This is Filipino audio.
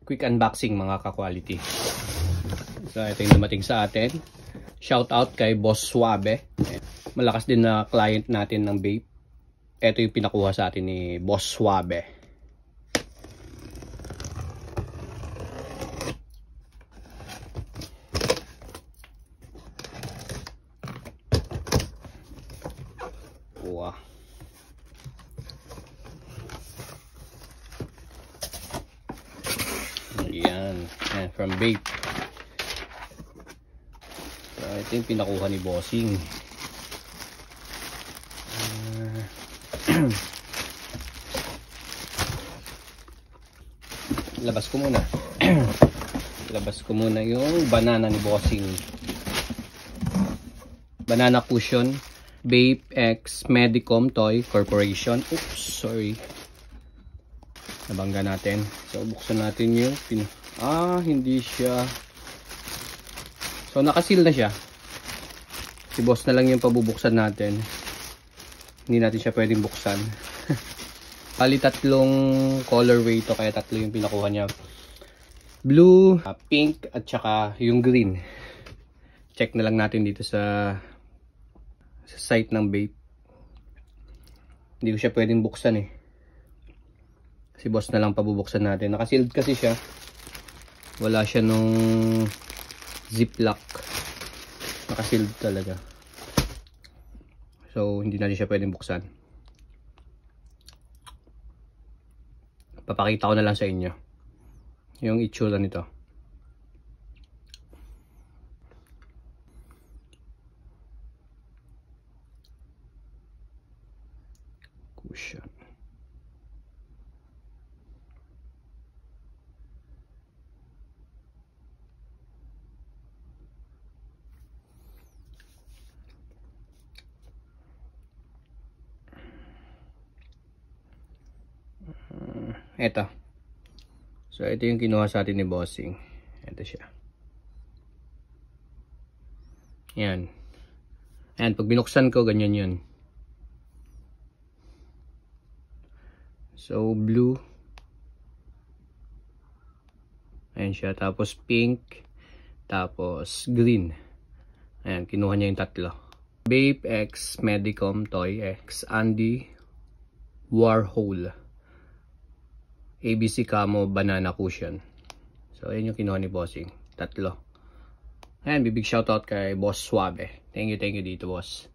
Quick unboxing mga ka-quality. So ito yung dumating sa atin. Shout out kay Boss Suave. Malakas din na client natin ng vape. Ito yung pinakuha sa atin ni Boss Suave. Wow. Ayan, from vape. So, ito yung pinakuha ni Bossing. Labas ko muna. Labas ko muna yung banana ni Bossing. Banana cushion, Vape X Medicom Toy Corporation. Oops, sorry. Nabangga natin. So buksan natin yung hindi siya. So nakasil na siya. Si boss na lang yung pabubuksan natin. Hindi natin siya pwedeng buksan. Kali tatlong colorway to, kaya tatlo yung pinakuha niya. Blue, pink at saka yung green. Check na lang natin dito sa site ng vape. Hindi ko siya pwedeng buksan eh. Si boss na lang pabubuksan natin. Nakasealed kasi siya. Wala siya nung ziplock. Nakasealed talaga. So hindi natin siya pwedeng buksan. Papakita ko na lang sa inyo yung itsura nito. Cushion. Ito. So ito yung kinuha sa atin ni Bossing. Ito siya. Yan. Ayan, pag binuksan ko, ganyan yun. So blue. Ayan siya. Tapos pink. Tapos green. Ayan, kinuha niya yung tatlo. Vape X Medicom Toy X Andy Warhol. ABC Camo Banana Cushion. So ayan yung kinuha ni Bossing. Tatlo. Ayan, big shoutout kay Boss Suave. Thank you dito, boss.